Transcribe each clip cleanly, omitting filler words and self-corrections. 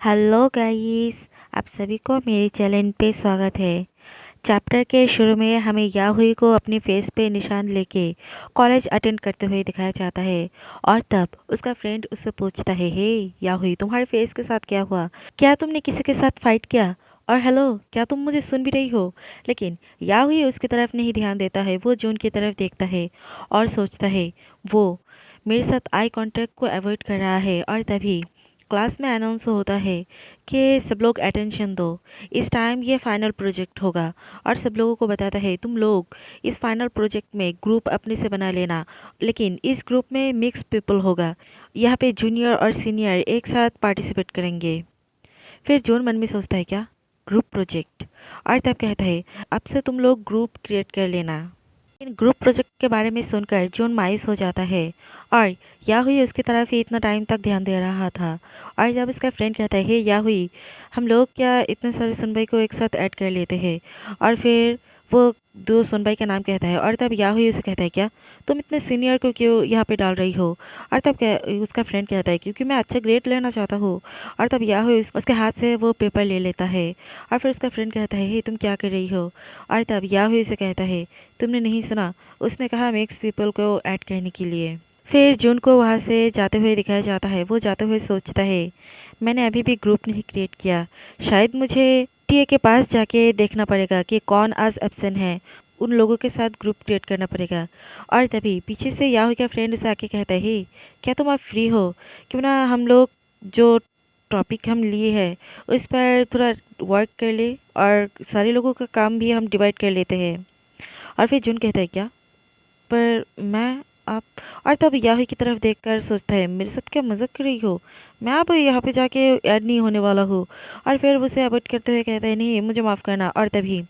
Hello guys. आप सभी को मेरे चैनल पे स्वागत है। चैप्टर के शुरू में हमें याहुई को अपने फेस पे निशान लेके कॉलेज अटेंड करते हुए दिखाया जाता है और तब उसका फ्रेंड उससे पूछता है, हे याहुई, तुम्हारे फेस के साथ क्या हुआ? क्या तुमने किसी के साथ फाइट किया? और हेलो, क्या तुम मुझे सुन भी रही हो? लेकिन याहुई उसकी तरफ नहीं ध्यान देता है। वो जून की तरफ देखता है और सोचता है वो मेरे साथ आई कांटेक्ट को अवॉइड कर रहा है। और तभी क्लास में अनाउंस होता है कि सब लोग अटेंशन दो, इस टाइम ये फाइनल प्रोजेक्ट होगा। और सब लोगों को बताता है तुम लोग इस फाइनल प्रोजेक्ट में ग्रुप अपने से बना लेना, लेकिन इस ग्रुप में मिक्स पीपल होगा। यहाँ पे जूनियर और सीनियर एक साथ पार्टिसिपेट करेंगे। फिर जून मन में सोचता है, क्या ग्रुप प्रोजेक्ट? और तब कहता है अब से तुम लोग ग्रुप क्रिएट कर लेना। इन ग्रुप प्रोजेक्ट के बारे में सुनकर जून मायूस हो जाता है और याहुई उसकी तरफ ही इतना टाइम तक ध्यान दे रहा था। और जब उसका फ्रेंड कहता है, हे याहुई, हम लोग क्या इतने सारे सुनबाई को एक साथ ऐड कर लेते हैं? और फिर वो दो सुनबाई का नाम कहता है और तब याहुई उसे कहता है, क्या तुम इतने सीनियर को क्यों यहाँ पे डाल रही हो? और तब उसका फ्रेंड कहता है, क्योंकि मैं अच्छा ग्रेड लेना चाहता हूँ। और तब याहुई उसके हाथ से वो पेपर ले लेता है और फिर उसका फ्रेंड कहता है, हे तुम क्या कर रही हो? और तब याहुई उसे कहता है, तुमने नहीं सुना, उसने कहा मिक्स पीपल को ऐड करने के लिए। फिर जून को वहाँ से जाते हुए दिखाया जाता है। वो जाते हुए सोचता है, मैंने अभी भी ग्रुप नहीं क्रिएट किया, शायद मुझे टीए के पास जाके देखना पड़ेगा कि कौन आज एब्सेंट है, उन लोगों के साथ ग्रुप क्रिएट करना पड़ेगा। और तभी पीछे से याहू का फ्रेंड उसे आके कहता है, हे क्या तुम अब फ्री हो? क्यों ना हम लोग जो टॉपिक हम लिए हैं उस पर थोड़ा वर्क कर ले और सारे लोगों का काम भी हम डिवाइड कर लेते हैं। और फिर जून कहता है, क्या पर मैं आप? और तब याही की तरफ देखकर सोचता है, मेरे साथ क्या मजाक कर रही हो? मैं अब यहाँ पे जाके ऐड नहीं होने वाला हूँ। और फिर उसे अवॉइड करते हुए कहता है, नहीं मुझे माफ़ करना। और तभी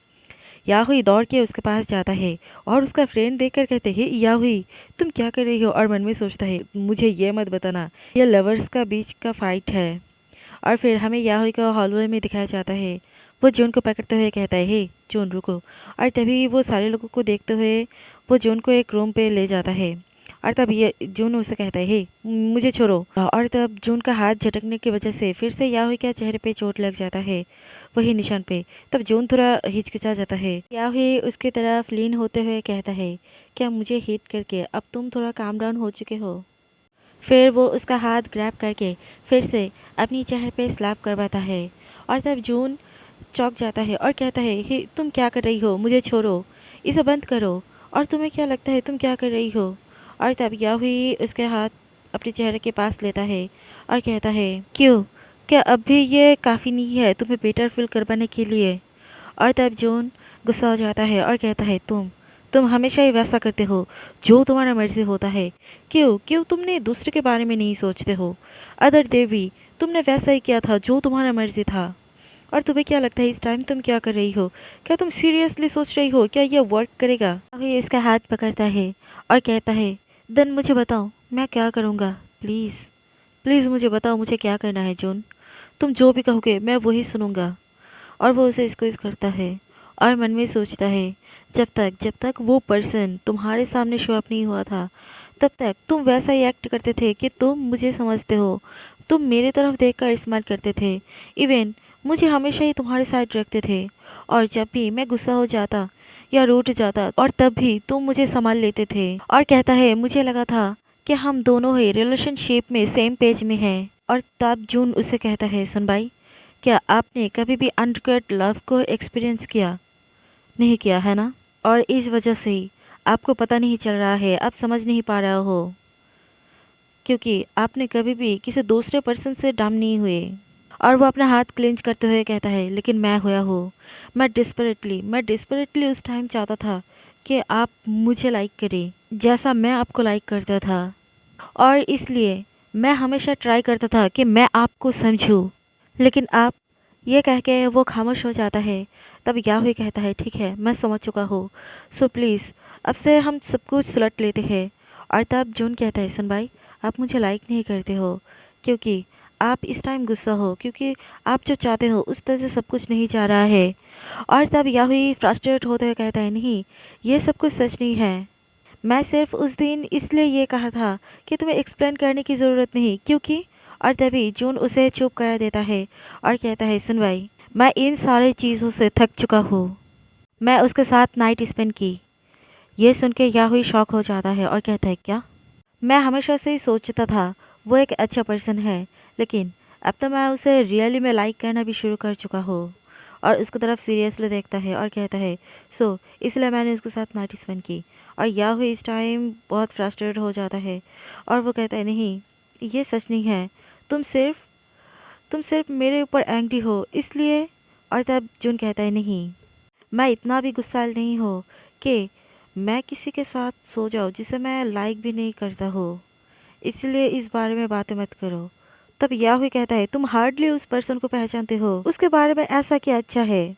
याहुई दौड़ के उसके पास जाता है और उसका फ्रेंड देखकर कहते हैं, याहुई तुम क्या कर रही हो? और मन में सोचता है, मुझे ये मत बताना ये लवर्स का बीच का फाइट है। और फिर हमें याहुई को हॉलवे में दिखाया जाता है। वो जून को पकड़ते हुए कहता है, हे जून रुको। और तभी वो सारे लोगों को देखते हुए वो जून को एक रूम पे ले जाता है। और तब ये जून उसे कहता है, हे मुझे छोड़ो। और तब जून का हाथ झटकने की वजह से फिर से याहुई के चेहरे पे चोट लग जाता है, वही निशान पे। तब जून थोड़ा हिचकिचा जाता है। याहुई उसकी तरफ लीन होते हुए कहता है, क्या मुझे हिट करके अब तुम थोड़ा काम डाउन हो चुके हो? फिर वो उसका हाथ ग्रैब करके फिर से अपनी चेहरे पे स्लैप करवाता है। और तब जून चौंक जाता है और कहता है, हे तुम क्या कर रही हो? मुझे छोड़ो, इसे बंद करो। और तुम्हें क्या लगता है तुम क्या कर रही हो? और तब याहुई उसके हाथ अपने चेहरे के पास लेता है और कहता है, क्यों, क्या अब भी ये काफ़ी नहीं है तुम्हें बेटर फील करवाने के लिए? और तब जून गुस्सा हो जाता है और कहता है, तुम हमेशा ही वैसा करते हो जो तुम्हारा मर्जी होता है। क्यों क्यों तुमने दूसरे के बारे में नहीं सोचते हो? अदर देवी, तुमने वैसा ही किया था जो तुम्हारा मर्जी था। और तुम्हें क्या लगता है इस टाइम तुम क्या कर रही हो? क्या तुम सीरियसली सोच रही हो क्या ये वर्क करेगा? अभी इसका हाथ पकड़ता है और कहता है, देन मुझे बताओ मैं क्या करूँगा, प्लीज़ प्लीज़ मुझे बताओ मुझे क्या करना है जून। तुम जो भी कहोगे मैं वही सुनूंगा। और वो उसे स्क्वीज करता है और मन में सोचता है, जब तक वो पर्सन तुम्हारे सामने शो अप नहीं हुआ था तब तक तुम वैसा ही एक्ट करते थे कि तुम मुझे समझते हो। तुम मेरे तरफ देखकर स्माइल करते थे, इवन मुझे हमेशा ही तुम्हारे साइड रखते थे। और जब भी मैं गुस्सा हो जाता या रूठ जाता और तब भी तुम मुझे संभाल लेते थे। और कहता है, मुझे लगा था कि हम दोनों ही रिलेशनशिप में सेम पेज में हैं। और तब जून उसे कहता है, सुन भाई, क्या आपने कभी भी अनकट लव को एक्सपीरियंस किया? नहीं किया है ना? और इस वजह से ही आपको पता नहीं चल रहा है, आप समझ नहीं पा रहे हो, क्योंकि आपने कभी भी किसी दूसरे पर्सन से डम नहीं हुए। और वो अपना हाथ क्लेंच करते हुए कहता है, लेकिन मैं हुआ हूँ। मैं डिस्परेटली उस टाइम चाहता था कि आप मुझे लाइक करें जैसा मैं आपको लाइक करता था। और इसलिए मैं हमेशा ट्राई करता था कि मैं आपको समझूं। लेकिन आप, ये कह के वो खामोश हो जाता है। तब याहुई कहता है, ठीक है मैं समझ चुका हूँ, सो प्लीज़ अब से हम सब कुछ सुलट लेते हैं। और तब जून कहता है, सुन भाई, आप मुझे लाइक नहीं करते हो क्योंकि आप इस टाइम गुस्सा हो, क्योंकि आप जो चाहते हो उस तरह से सब कुछ नहीं जा रहा है। और तब याहुई फ्रस्ट्रेट होते हुए कहता है, नहीं ये सब कुछ सच नहीं है। मैं सिर्फ उस दिन इसलिए ये कहा था कि तुम्हें एक्सप्लेन करने की ज़रूरत नहीं, क्योंकि और तभी जून उसे चुप कर देता है और कहता है, सुन भाई, मैं इन सारी चीज़ों से थक चुका हूँ। मैं उसके साथ नाइट स्पेंड की। ये सुन के याहुई शॉक हो जाता है और कहता है, क्या? मैं हमेशा से ही सोचता था वो एक अच्छा पर्सन है, लेकिन अब तो मैं उसे रियली में लाइक करना भी शुरू कर चुका हूँ। और उसकी तरफ सीरियसली देखता है और कहता है, सो इसलिए मैंने उसके साथ नाइट स्पेंड की। और याहुई इस टाइम बहुत फ्रस्ट्रेटेड हो जाता है और वो कहता है, नहीं, ये सच नहीं है। तुम सिर्फ तुम सिर्फ मेरे ऊपर एंग्री हो इसलिए। और तब जून कहता है, नहीं, मैं इतना भी गुस्सैल नहीं हूँ कि मैं किसी के साथ सो जाऊँ जिसे मैं लाइक भी नहीं करता हो, इसलिए इस बारे में बातें मत करो। तब याहुई कहता है, तुम हार्डली उस पर्सन को पहचानते हो, उसके बारे में ऐसा क्या अच्छा है?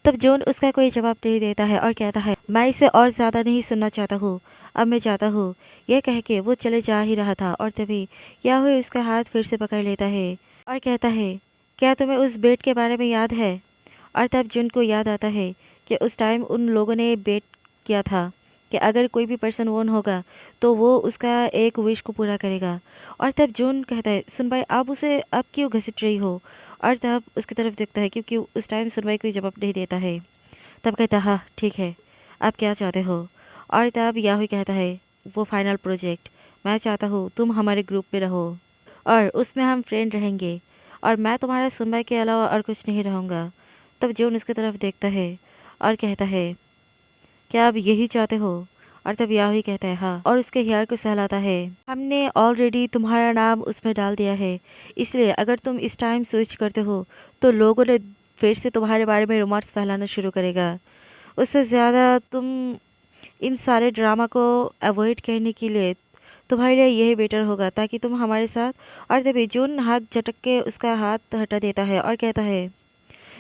तब जॉन उसका कोई जवाब नहीं देता है और कहता है, मैं इसे और ज़्यादा नहीं सुनना चाहता हूँ, अब मैं जाता हूँ। यह कह के वो चले जा ही रहा था और तभी याहुई उसका हाथ फिर से पकड़ लेता है और कहता है, क्या तुम्हें उस बेट के बारे में याद है? और तब जून को याद आता है कि उस टाइम उन लोगों ने बेट किया था कि अगर कोई भी पर्सन वोन होगा तो वो उसका एक विश को पूरा करेगा। और तब जून कहता है, सुन भाई, आप उसे अब क्यों घसीट रही हो? और तब उसकी तरफ देखता है क्योंकि उस टाइम सुनवाई कोई जवाब नहीं देता है। तब कहता है, हाँ ठीक है, आप क्या चाहते हो? और तब याहुई कहता है, वो फाइनल प्रोजेक्ट, मैं चाहता हूँ तुम हमारे ग्रुप में रहो और उसमें हम फ्रेंड रहेंगे और मैं तुम्हारे सुनवाई के अलावा और कुछ नहीं रहूँगा। तब जून उसकी तरफ देखता है और कहता है, क्या आप यही चाहते हो? और तब याहुई कहता है, हाँ, और उसके हेयर को सहलाता है। हमने ऑलरेडी तुम्हारा नाम उसमें डाल दिया है, इसलिए अगर तुम इस टाइम स्विच करते हो तो लोगों ने फिर से तुम्हारे बारे में रूमर्स फैलाना शुरू करेगा। उससे ज़्यादा तुम इन सारे ड्रामा को अवॉइड करने के लिए तुम्हारे लिए यही बेटर होगा ताकि तुम हमारे साथ। और तभी जून हाथ झटक के उसका हाथ हटा देता है और कहता है,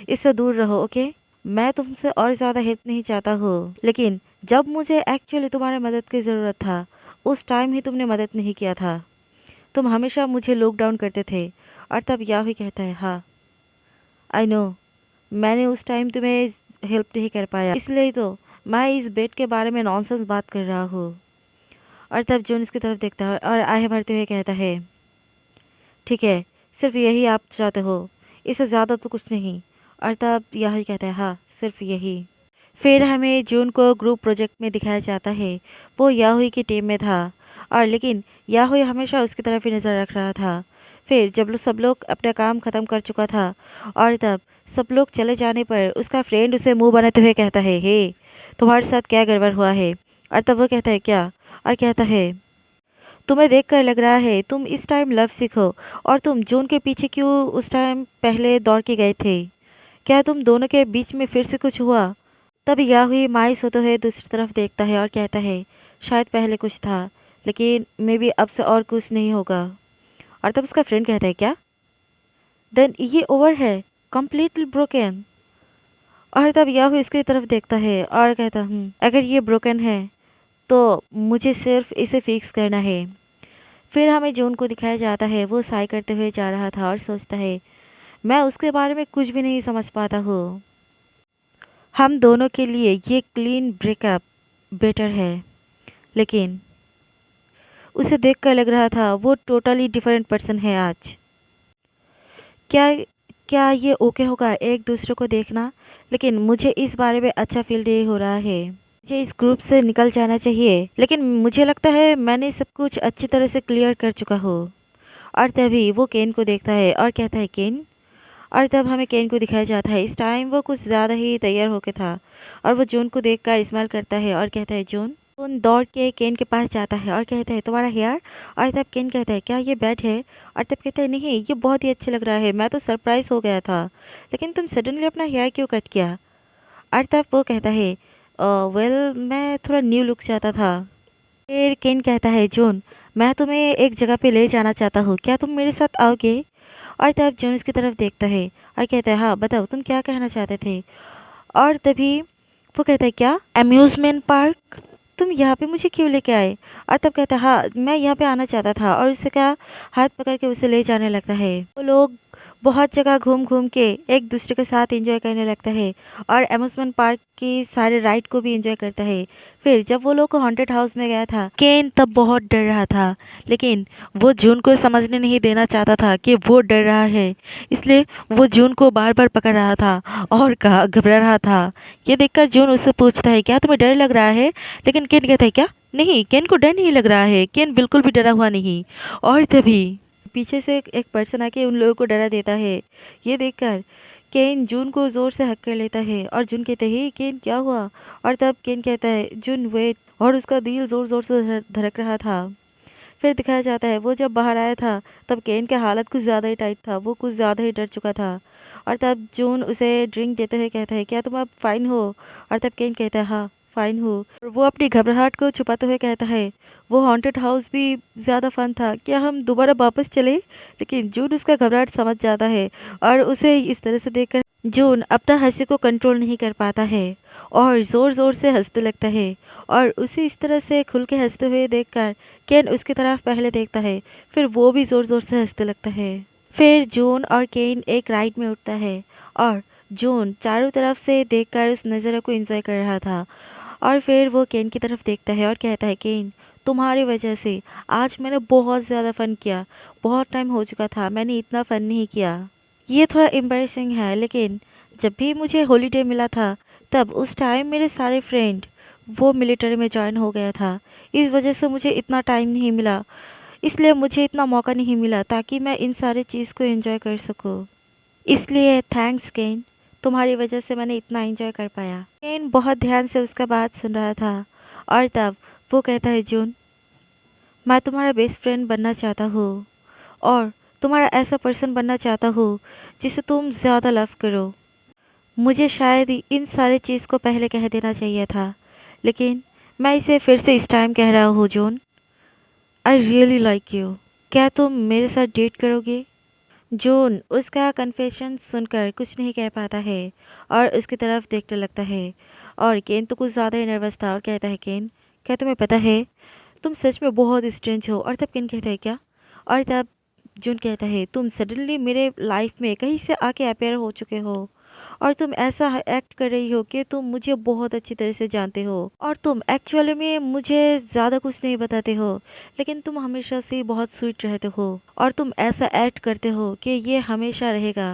इससे दूर रहो, ओके? मैं तुमसे और ज़्यादा हेल्प नहीं चाहता हूँ, लेकिन जब मुझे एक्चुअली तुम्हारे मदद की ज़रूरत था उस टाइम ही तुमने मदद नहीं किया था। तुम हमेशा मुझे लुक डाउन करते थे। और तब याहुई कहता है, हाँ, आई नो, मैंने उस टाइम तुम्हें हेल्प नहीं कर पाया, इसलिए तो मैं इस बेट के बारे में नॉनसेंस बात कर रहा हूँ। और तब जून इसकी तरफ देखता है और आहे भरते हुए कहता है, ठीक है, सिर्फ यही आप चाहते हो, इससे ज़्यादा तो कुछ नहीं। और तब याहुई कहता है, हाँ, सिर्फ यही। फिर हमें जून को ग्रुप प्रोजेक्ट में दिखाया जाता है। वो याहुई की टीम में था और लेकिन याहुई हमेशा उसकी तरफ ही नज़र रख रहा था। फिर जब सब लोग अपना काम ख़त्म कर चुका था और तब सब लोग चले जाने पर उसका फ्रेंड उसे मुंह बनाते हुए कहता है, हे, तुम्हारे साथ क्या गड़बड़ हुआ है? और तब वो कहता है, क्या? और कहता है, तुम्हें देखकर लग रहा है तुम इस टाइम लव सिक हो और तुम जून के पीछे क्यों उस टाइम पहले दौड़ के गए थे? क्या तुम दोनों के बीच में फिर से कुछ हुआ? तब याहुई मायूस होते हुए दूसरी तरफ देखता है और कहता है, शायद पहले कुछ था, लेकिन मे बी अब से और कुछ नहीं होगा। और तब उसका फ्रेंड कहता है, क्या? देन ये ओवर है, कम्प्लीटली ब्रोकन। और तब याहुई इसकी तरफ देखता है और कहता, अगर ये ब्रोकन है तो मुझे सिर्फ इसे फिक्स करना है। फिर हमें जून को दिखाया जाता है, वो साई करते हुए जा रहा था और सोचता है, मैं उसके बारे में कुछ भी नहीं समझ पाता हूँ। हम दोनों के लिए ये क्लीन ब्रेकअप बेटर है, लेकिन उसे देखकर लग रहा था वो टोटली डिफरेंट पर्सन है आज। क्या क्या ये ओके होगा एक दूसरे को देखना? लेकिन मुझे इस बारे में अच्छा फील नहीं हो रहा है। मुझे इस ग्रुप से निकल जाना चाहिए, लेकिन मुझे लगता है मैंने सब कुछ अच्छी तरह से क्लियर कर चुका हूँ। और तभी वो केन को देखता है और कहता है, केन? और तब हमें केन को दिखाया जाता है। इस टाइम वो कुछ ज़्यादा ही तैयार होके था और वो जून को देखकर स्माइल करता है और कहता है, जून। जून दौड़ के केन के पास जाता है और कहता है, तुम्हारा हेयर? और तब केन कहता है, क्या ये बैड है? और तब कहता है, नहीं, ये बहुत ही अच्छा लग रहा है, मैं तो सरप्राइज हो गया था, लेकिन तुम सडनली अपना हेयर क्यों कट किया? और तब वो कहता है, वेल, मैं थोड़ा न्यू लुक चाहता था। फिर केन कहता है, जून, मैं तुम्हें एक जगह पे ले जाना चाहता हूँ, क्या तुम मेरे साथ आओगे? और तब जून उसकी तरफ देखता है और कहता है, हाँ, बताओ तुम क्या कहना चाहते थे? और तभी वो कहता है, क्या अम्यूज़मेंट पार्क? तुम यहाँ पे मुझे क्यों लेके आए? और तब कहता है, हाँ, मैं यहाँ पे आना चाहता था। और उससे क्या हाथ पकड़ के उसे ले जाने लगता है। बहुत जगह घूम घूम के एक दूसरे के साथ एंजॉय करने लगता है और एम्यूजमेंट पार्क की सारे राइड को भी एंजॉय करता है। फिर जब वो लोग हॉन्टेड हाउस में गया था, केन तब बहुत डर रहा था, लेकिन वो जून को समझने नहीं देना चाहता था कि वो डर रहा है। इसलिए वो जून को बार बार पकड़ रहा था और कहा घबरा रहा था। ये देखकर जून उससे पूछता है, क्या तुम्हें डर लग रहा है? लेकिन केन कहता है, क्या नहीं, केन को डर नहीं लग रहा है। केन बिल्कुल भी डरा हुआ नहीं। और तभी पीछे से एक पर्सन आके उन लोगों को डरा देता है। ये देखकर केन जून को जोर से हक कर लेता है और जून कहते हैं, केन क्या हुआ? और तब केन कहता है, जून वेट। और उसका दिल जोर जोर से धड़क रहा था। फिर दिखाया जाता है वो जब बाहर आया था तब केन की हालत कुछ ज़्यादा ही टाइट था, वो कुछ ज़्यादा ही डर चुका था। और तब जून उसे ड्रिंक देते हुए कहता है, क्या तुम अब फाइन हो? और तब केन कहता है, हाँ फाइन हूँ। और वो अपनी घबराहट को छुपाते हुए कहता है, वो हॉन्टेड हाउस भी ज़्यादा फन था, क्या हम दोबारा वापस चले? लेकिन जून उसका घबराहट समझ जाता है और उसे इस तरह से देखकर जून अपना हंसी को कंट्रोल नहीं कर पाता है और ज़ोर ज़ोर से हंसने लगता है। और उसे इस तरह से खुल के हंसते हुए देखकर केन उसकी तरफ पहले देखता है, फिर वो भी ज़ोर ज़ोर से हंसने लगता है। फिर जून और केन एक राइड में उठता है और जून चारों तरफ से देखकर उस नज़ारे को एंजॉय कर रहा था। और फिर वो केन की तरफ देखता है और कहता है, केन तुम्हारी वजह से आज मैंने बहुत ज़्यादा फ़न किया। बहुत टाइम हो चुका था मैंने इतना फ़न नहीं किया। ये थोड़ा एम्बैरेसिंग है, लेकिन जब भी मुझे हॉलीडे मिला था तब उस टाइम मेरे सारे फ्रेंड वो मिलिट्री में ज्वाइन हो गया था। इस वजह से मुझे इतना टाइम नहीं मिला, इसलिए मुझे इतना मौका नहीं मिला ताकि मैं इन सारी चीज़ को एंजॉय कर सकूँ। इसलिए थैंक्स केन, तुम्हारी वजह से मैंने इतना एंजॉय कर पाया। केन बहुत ध्यान से उसका बात सुन रहा था और तब वो कहता है, जून मैं तुम्हारा बेस्ट फ्रेंड बनना चाहता हूँ और तुम्हारा ऐसा पर्सन बनना चाहता हूँ जिसे तुम ज़्यादा लव करो। मुझे शायद इन सारे चीज़ को पहले कह देना चाहिए था, लेकिन मैं इसे फिर से इस टाइम कह रहा हूँ। जून आई रियली लाइक यू, क्या तुम मेरे साथ डेट करोगे? जून उसका कन्फेशन सुनकर कुछ नहीं कह पाता है और उसकी तरफ देखने लगता है। और केन तो कुछ ज़्यादा ही नर्वस था और कहता है, केन क्या तुम्हें पता है तुम सच में बहुत स्ट्रेंज हो? और तब केन कहता है, क्या? और तब जून कहता है, तुम सडनली मेरे लाइफ में कहीं से आके अपेयर हो चुके हो और तुम ऐसा एक्ट कर रही हो कि तुम मुझे बहुत अच्छी तरह से जानते हो और तुम एक्चुअली में मुझे ज़्यादा कुछ नहीं बताते हो, लेकिन तुम हमेशा से बहुत स्वीट रहते हो और तुम ऐसा एक्ट करते हो कि ये हमेशा रहेगा।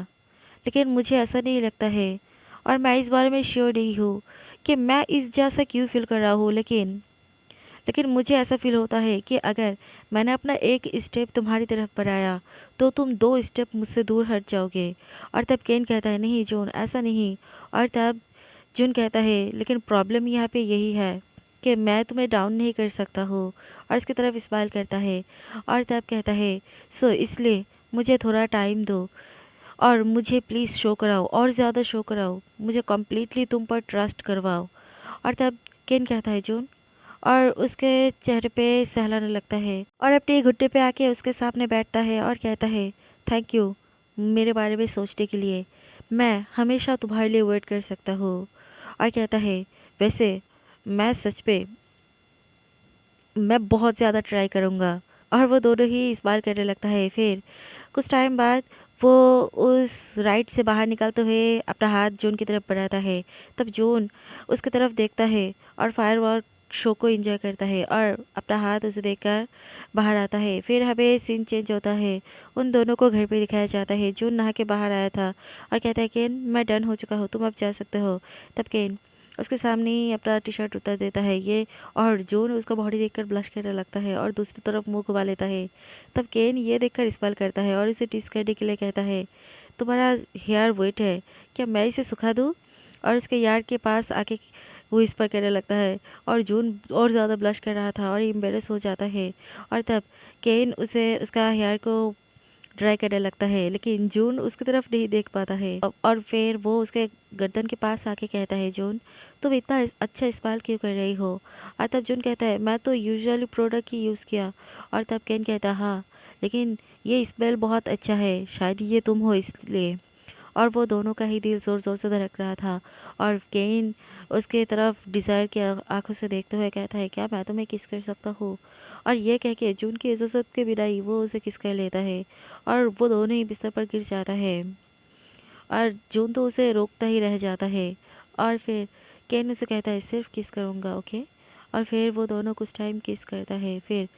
लेकिन मुझे ऐसा नहीं लगता है और मैं इस बारे में श्योर नहीं हूँ कि मैं इस जैसा क्यों फील कर रहा हूँ, लेकिन मुझे ऐसा फील होता है कि अगर मैंने अपना एक स्टेप तुम्हारी तरफ बढ़ाया तो तुम दो स्टेप मुझसे दूर हट जाओगे। और तब केन कहता है, नहीं जून ऐसा नहीं। और तब जून कहता है, लेकिन प्रॉब्लम यहाँ पे यही है कि मैं तुम्हें डाउन नहीं कर सकता हूँ। और इसकी तरफ स्माइल करता है और तब कहता है, सो इसलिए मुझे थोड़ा टाइम दो और मुझे प्लीज़ शो कराओ और ज़्यादा शो कराओ, मुझे कम्प्लीटली तुम पर ट्रस्ट करवाओ। और तब केन कहता है, जून, और उसके चेहरे पे सहलाने लगता है और अपने घुटने पे आके उसके सामने बैठता है और कहता है, थैंक यू मेरे बारे में सोचने के लिए, मैं हमेशा तुम्हारे लिए वेट कर सकता हूँ। और कहता है, वैसे मैं सच पे मैं बहुत ज़्यादा ट्राई करूँगा। और वो दोनों ही स्माइल करने लगता है। फिर कुछ टाइम बाद वो उस राइड से बाहर निकलते हुए अपना हाथ जून की तरफ बढ़ाता है। तब जून उसकी तरफ देखता है और फायरवर्क शो को एंजॉय करता है और अपना हाथ उसे देखकर बाहर आता है। फिर हमें सीन चेंज होता है, उन दोनों को घर पे दिखाया जाता है। जून नहा के बाहर आया था और कहता है, केन मैं डन हो चुका हूँ, तुम अब जा सकते हो। तब केन उसके सामने ही अपना टी शर्ट उतार देता है ये, और जून उसका बॉडी देखकर ब्लश करने लगता है और दूसरी तरफ मुंह घुमा लेता है। तब केन ये देखकर स्माइल करता है और उसे टीस करने के लिए कहता है, तुम्हारा हेयर वेट है, क्या मैं इसे सुखा दूँ? और उसके यार के पास आके वो इस पर करने लगता है और जून और ज़्यादा ब्लश कर रहा था और एम्बेरस हो जाता है। और तब केन उसे उसका हेयर को ड्राई करने लगता है, लेकिन जून उसकी तरफ नहीं देख पाता है। और फिर वो उसके गर्दन के पास आके कहता है, जून तुम इतना अच्छा इस्तेमाल क्यों कर रही हो? और तब जून कहता है, मैं तो यूजुअली प्रोडक्ट ही यूज़ किया। और तब केन कहता है, हाँ लेकिन ये स्मेल बहुत अच्छा है, शायद ये तुम हो इसलिए। और वो दोनों का ही दिल ज़ोर ज़ोर से धड़क रहा था और केन उसके तरफ डिज़ायर की आंखों से देखते हुए कहता है, क्या मैं तुम्हें किस कर सकता हूँ? और ये कह के जून की इजाज़त के बिना ही वो उसे किस कर लेता है और वो दोनों ही बिस्तर पर गिर जाता है और जून तो उसे रोकता ही रह जाता है। और फिर केन उसे कहता है सिर्फ किस करूँगा, ओके। और फिर वो दोनों कुछ टाइम किस करता है। फिर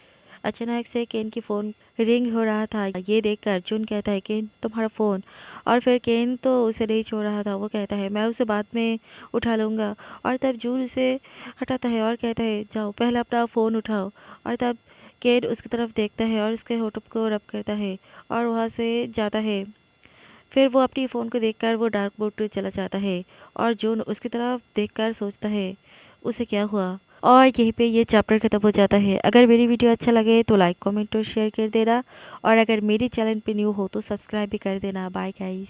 अचानक से केन की फ़ोन रिंग हो रहा था। ये देखकर जून कहता है केन तुम्हारा फ़ोन। और फिर केन तो उसे नहीं छोड़ रहा था। वो कहता है मैं उसे बाद में उठा लूँगा। और तब जून उसे हटाता है और कहता है जाओ पहले अपना फ़ोन उठाओ। और तब केन उसकी तरफ देखता है और उसके होठों को रब करता है और वहाँ से जाता है। फिर वो अपनी फ़ोन को देखकर वो डार्क मोड पे चला जाता है और जून उसकी तरफ देखकर सोचता है उसे क्या हुआ। और यहीं पे ये चैप्टर खत्म हो जाता है। अगर मेरी वीडियो अच्छा लगे तो लाइक कमेंट और शेयर कर देना और अगर मेरी चैनल पे न्यू हो तो सब्सक्राइब भी कर देना। Bye guys.